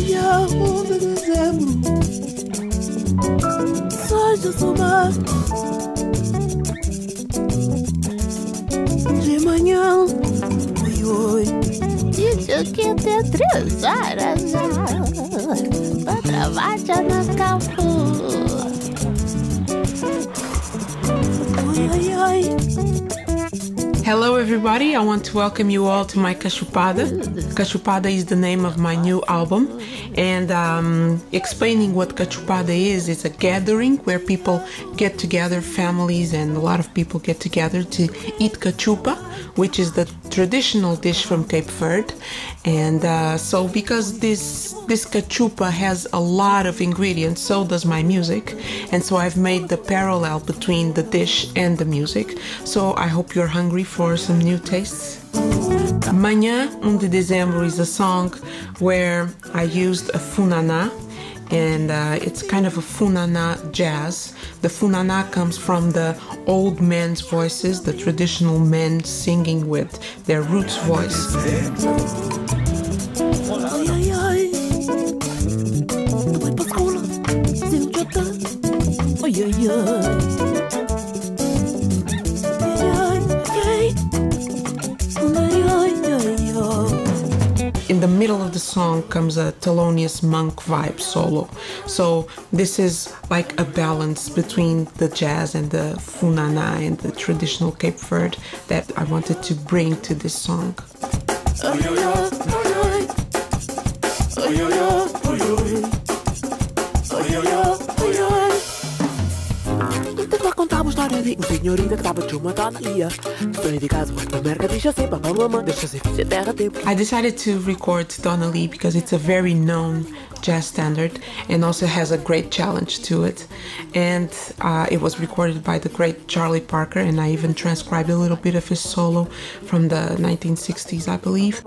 dia 11 de dezembro, só de somar. De manhã, oi, oi. Disse que até 3 horas já, pra trabalhar na campo. Oi, ai, ai. Hello everybody, I want to welcome you all to my Kachupada. Kachupada is the name of my new album, and explaining what Kachupada is, it's a gathering where people get together, families and a lot of people get together to eat cachupa, which is the traditional dish from Cape Verde. And so because this cachupa has a lot of ingredients, so does my music, and so I've made the parallel between the dish and the music. So I hope you're hungry for some new tastes. Manhã 1 de Dezembro is a song where I used a funana, and it's kind of a funana jazz. The funana comes from the old men's voices, the traditional men singing with their roots voice. Ai, ai, ai. Tu vai pra escola, sem o jota. Ai, ai, ai. In the middle of the song comes a Thelonious Monk vibe solo. So this is like a balance between the jazz and the funana and the traditional Cape Verde that I wanted to bring to this song. Contava a história de senhorita que estava de uma Donna Leah. Dona de casa, mas merca deixa ser papá, mamãe, deixa ser ficha terra tempo. I decided to record Donna Leah because it's a very known jazz standard and also has a great challenge to it. And it was recorded by the great Charlie Parker, and I even transcribed a little bit of his solo from the 1960s, I believe.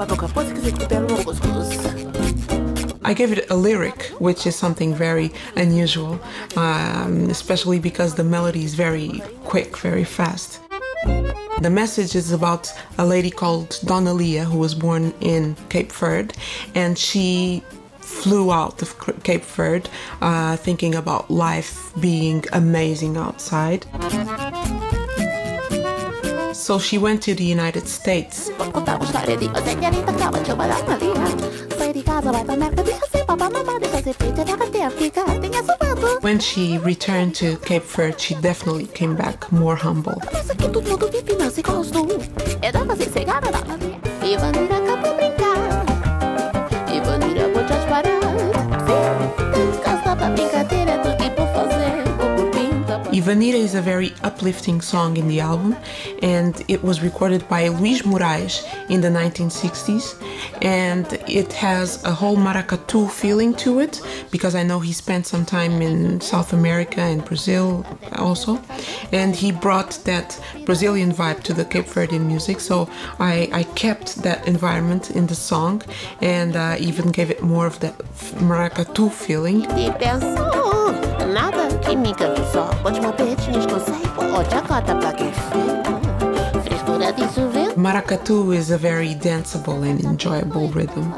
I gave it a lyric, which is something very unusual, especially because the melody is very quick, very fast. The message is about a lady called Donna Leah who was born in Cape Verde, and she flew out of Cape Verde thinking about life being amazing outside. So she went to the United States. When she returned to Cape Verde, she definitely came back more humble. Ivanira is a very uplifting song in the album, and it was recorded by Luís Moraes in the 1960s, and it has a whole Maratu feeling to it, because I know he spent some time in South America and Brazil also, and he brought that Brazilian vibe to the Cape Verdean music, so I kept that environment in the song and even gave it more of that Maracatu feeling. Maracatu is a very danceable and enjoyable rhythm.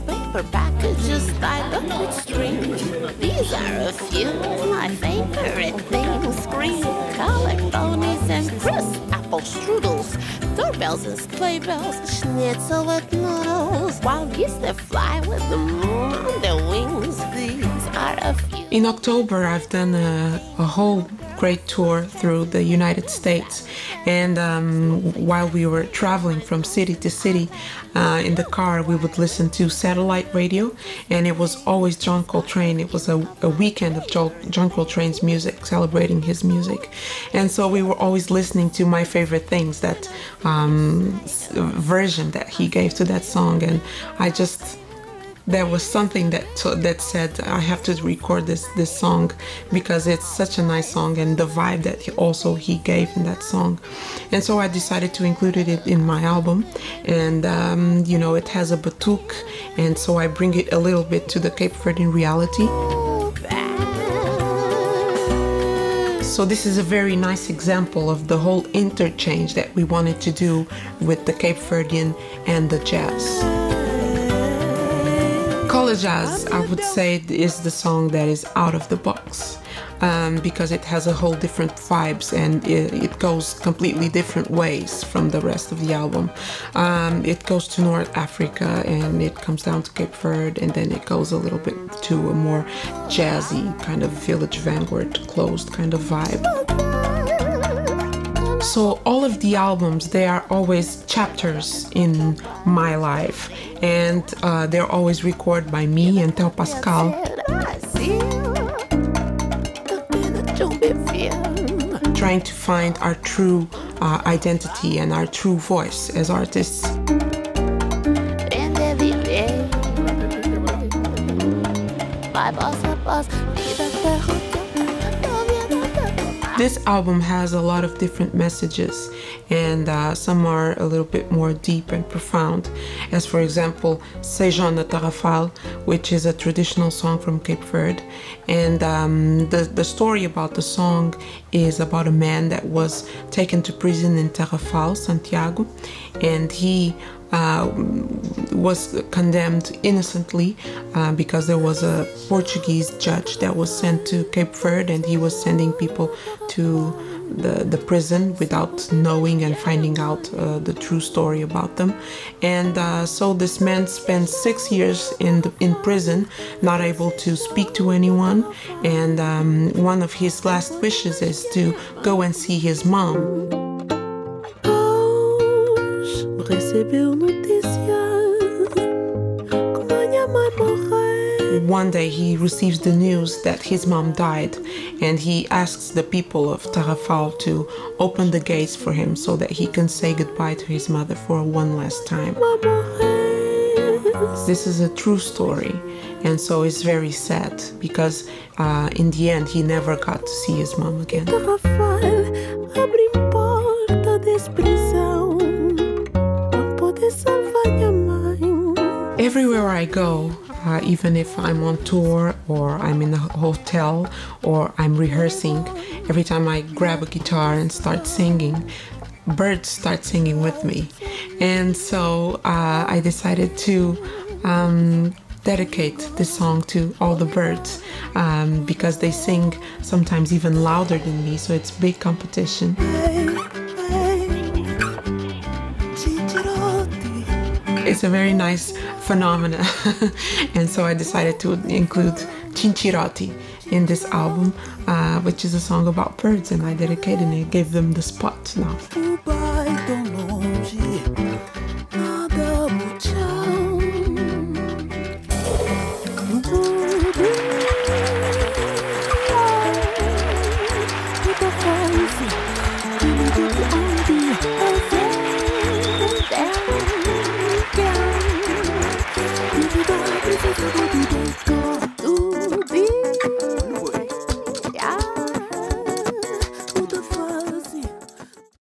Paper packages tied up with string. These are a few of my favorite things: green colored ponies and crisp apple strudels, doorbells and sleigh bells, schnitzel with noodles, wild geese that fly with the moon on their wings. These are a few. In October, I've done a whole great tour through the United States, and while we were traveling from city to city in the car, we would listen to satellite radio, and it was always John Coltrane. It was a weekend of John Coltrane's music, celebrating his music, and so we were always listening to My Favorite Things, that version that he gave to that song, and I just there was something that said I have to record this song because it's such a nice song, and the vibe that he gave in that song. And so I decided to include it in my album. And you know, it has a batuque, and so I bring it a little bit to the Cape Verdean reality. So this is a very nice example of the whole interchange that we wanted to do with the Cape Verdean and the jazz. College Jazz, I would say, is the song that is out of the box. Because it has a whole different vibes, and it goes completely different ways from the rest of the album. It goes to North Africa, and it comes down to Cape Verde, and then it goes a little bit to a more jazzy kind of Village Vanguard closed kind of vibe. So all of the albums, they are always chapters in my life, and they're always recorded by me and Theo Pascal. Trying to find our true identity and our true voice as artists. This album has a lot of different messages, and some are a little bit more deep and profound, as for example Seja na Tarrafal, which is a traditional song from Cape Verde. And the story about the song is about a man that was taken to prison in Tarrafal, Santiago, and he was condemned innocently because there was a Portuguese judge that was sent to Cape Verde, and he was sending people to the prison without knowing and finding out the true story about them. And so this man spent 6 years in prison, not able to speak to anyone, and one of his last wishes is to go and see his mom. One day he receives the news that his mom died, and he asks the people of Tarrafal to open the gates for him so that he can say goodbye to his mother for one last time. This is a true story, and so it's very sad because in the end he never got to see his mom again. Everywhere I go, even if I'm on tour or I'm in a hotel or I'm rehearsing, every time I grab a guitar and start singing, birds start singing with me. And so I decided to dedicate this song to all the birds because they sing sometimes even louder than me, so it's big competition. It's a very nice phenomena, and so I decided to include Chinchiroti in this album, which is a song about birds, and I dedicated it and gave them the spot now.